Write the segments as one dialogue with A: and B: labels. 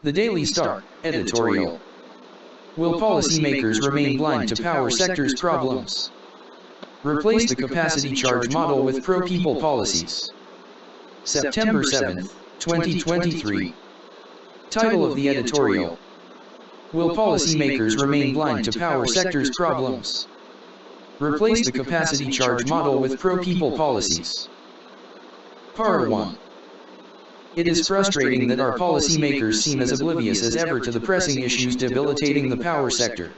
A: The Daily Star Editorial. Will policymakers remain blind to power sector's problems? Replace the capacity charge model with pro-people policies. September 7, 2023. Title of the editorial: Will policymakers remain blind to power sector's problems? Replace the capacity charge model with pro-people policies. Part 1. It is frustrating that our policymakers seem as oblivious as ever to the pressing issues debilitating the power sector.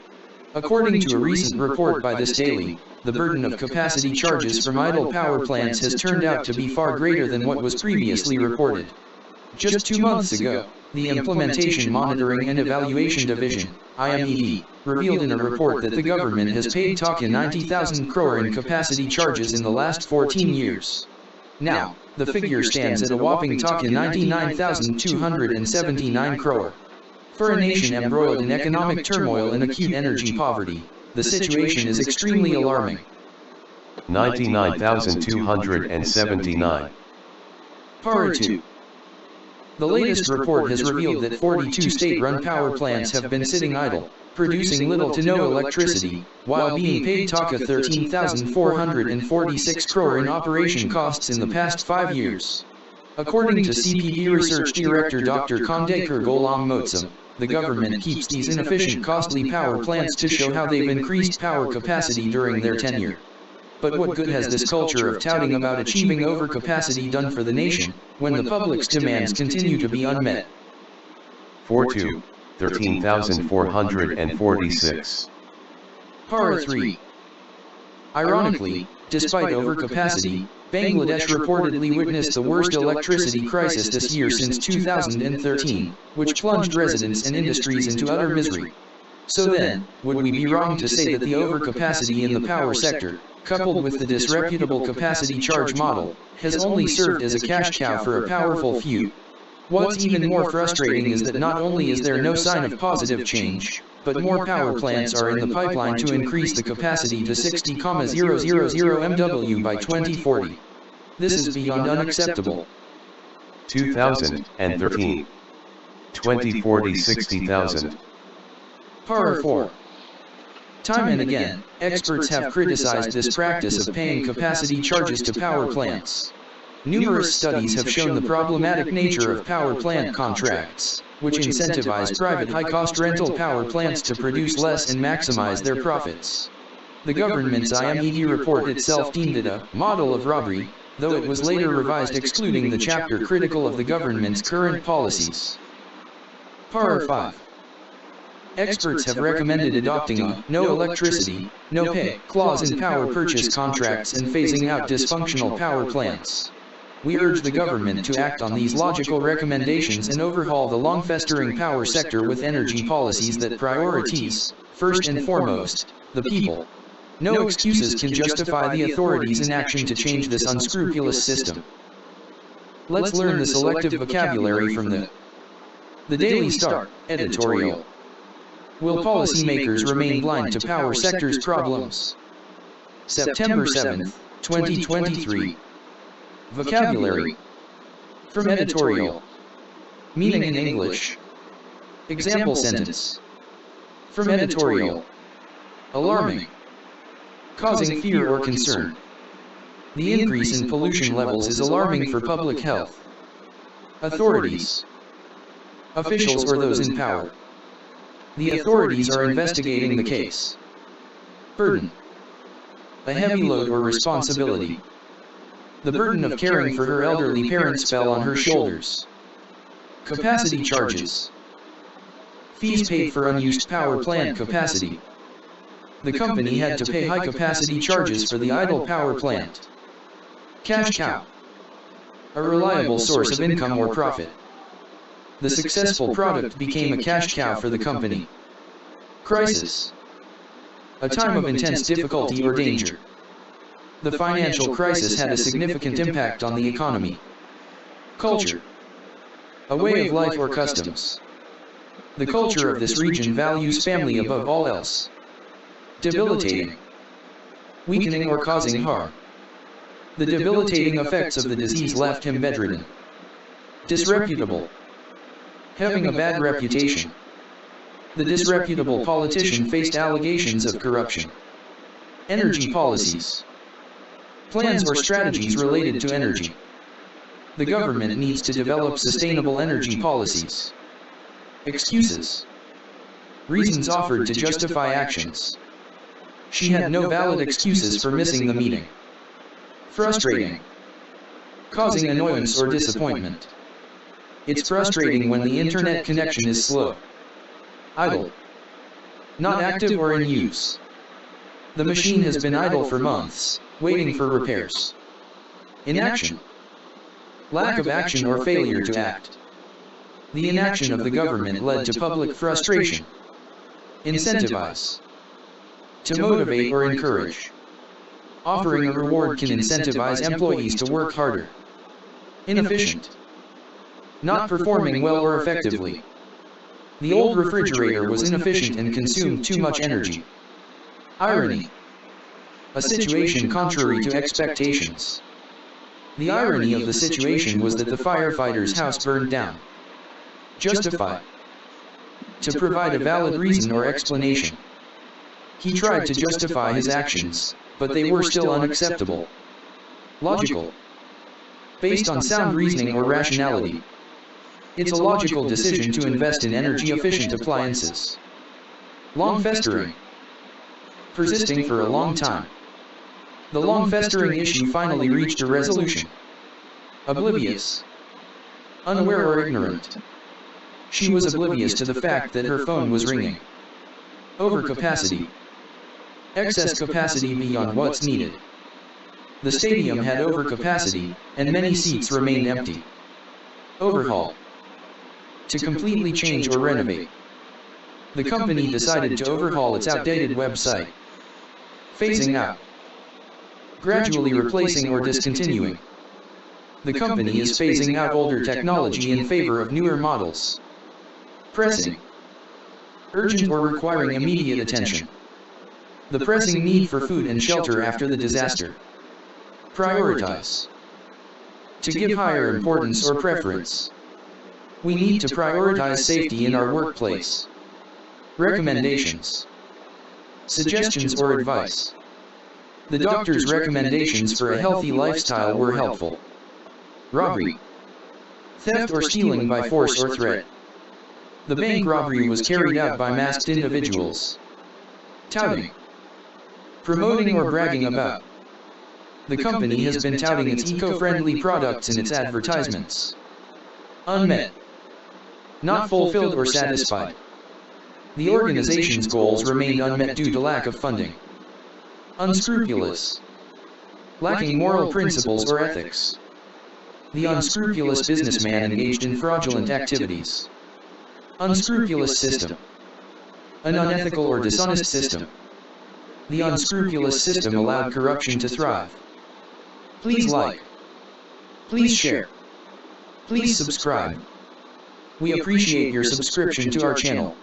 A: According to a recent report by this daily, the burden of capacity charges from idle power plants has turned out to be far greater than what was previously reported. Just 2 months ago, the Implementation Monitoring and Evaluation Division, IMED, revealed in a report that the government has paid Dhaka 90,000 crore in capacity charges in the last 14 years. Now, the figure stands at a whopping Dhaka 99,279 crore. For a nation embroiled in economic turmoil and acute energy poverty, the situation is extremely alarming.
B: 99,279.
A: Part 2. The latest report has revealed that 42 state-run power plants have been sitting idle, producing little to no electricity, while being paid Dhaka 13,446 crore in operation costs in the past 5 years. According to CPD Research Director Dr. Khandekar Gholam Motsam, the government keeps these inefficient, costly power plants to show how they've increased power capacity during their tenure. But what good has this culture of touting about achieving overcapacity done for the nation, when the public's demands continue to be unmet?
B: 42, 13,446.
A: Part 3. Ironically, despite overcapacity, Bangladesh reportedly witnessed the worst electricity crisis this year since 2013, which plunged residents and industries into utter misery. So then, would we be wrong to say that the overcapacity in the power sector, coupled with the disreputable capacity charge model, has only served as a cash cow for a powerful few? What's even more frustrating is that not only is there no sign of positive change, but more power plants are in the pipeline to increase the capacity to 60,000 MW by 2040. This is beyond unacceptable.
B: 2013. 2040 60,000.
A: Part 4. Time and again, experts have criticized this practice of paying capacity charges to power plants. Numerous studies have shown the problematic nature of power plant contracts, which incentivize private high-cost rental power plants to produce less and maximize their profits. The government's IMED report itself deemed it a model of robbery, though it was later revised excluding the chapter critical of the government's current policies. Part 5. Experts have recommended adopting a no electricity, no pay clause in power purchase contracts and phasing out dysfunctional power plants. We urge the government to act on these logical recommendations and overhaul the long-festering power sector with energy policies that prioritize, first and foremost, the people. No excuses can justify the authorities' inaction to change this unscrupulous system. Let's learn the selective vocabulary from the Daily Star Editorial. Will policymakers remain blind to power sector's problems? September 7, 2023. Vocabulary. From editorial. Meaning in English. Example sentence. From editorial. Alarming. Causing fear or concern. The increase in pollution levels is alarming for public health. Authorities. Officials or those in power. The authorities are investigating the case. Burden. A heavy load or responsibility. The burden of caring for her elderly parents fell on her shoulders. Capacity charges. Fees paid for unused power plant capacity. The company had to pay high capacity charges for the idle power plant. Cash cow. A reliable source of income or profit. The successful product became a cash cow for the company. Crisis. A time of intense difficulty or danger. The financial crisis had a significant impact on the economy. Culture. A way of life or customs. The culture of this region values family above all else. Debilitating. Weakening or causing harm. The debilitating effects of the disease left him bedridden. Disreputable. having a bad reputation. The disreputable politician faced allegations of corruption. Energy policies. Plans or strategies related to energy. The government needs to develop sustainable energy policies. Excuses. Reasons offered to justify actions. She had no valid excuses for missing the meeting. Frustrating. Causing annoyance or disappointment. It's frustrating when the internet connection is slow. Idle. Not active or in use. The machine has been idle for months, waiting for repairs. Inaction. Lack of action or failure to act. The inaction of the government led to public frustration. Incentivize. To motivate or encourage. Offering a reward can incentivize employees to work harder. Inefficient. Not performing well or effectively. The old refrigerator was inefficient and consumed too much energy. Irony. A situation contrary to expectations. The irony of the situation was that the firefighter's house burned down. Justify. To provide a valid reason or explanation. He tried to justify his actions, but they were still unacceptable. Logical. Based on sound reasoning or rationality. It's a logical decision to invest in energy-efficient appliances. Long festering. Persisting for a long time. The long festering issue finally reached a resolution. Oblivious. Unaware or ignorant. She was oblivious to the fact that her phone was ringing. Overcapacity. Excess capacity beyond what's needed. The stadium had overcapacity, and many seats remained empty. Overhaul. To completely change or renovate. The company decided to overhaul its outdated website. Phasing out. Gradually replacing or discontinuing. The company is phasing out older technology in favor of newer models. Pressing. Urgent or requiring immediate attention. The pressing need for food and shelter after the disaster. Prioritize. To give higher importance or preference. We need to prioritize safety in our workplace. Recommendations. Suggestions or advice. The doctor's recommendations for a healthy lifestyle were helpful. Robbery. Theft or stealing by force or threat. The bank robbery was carried out by masked individuals. Touting. Promoting or bragging about. The company has been touting its eco-friendly products in its advertisements. Unmet. Not fulfilled or satisfied. The organization's goals remained unmet due to lack of funding. Unscrupulous. Lacking moral principles or ethics. The unscrupulous businessman engaged in fraudulent activities. Unscrupulous system. An unethical or dishonest system. The unscrupulous system allowed corruption to thrive. Please like. Please share. Please subscribe. We appreciate your subscription to our channel.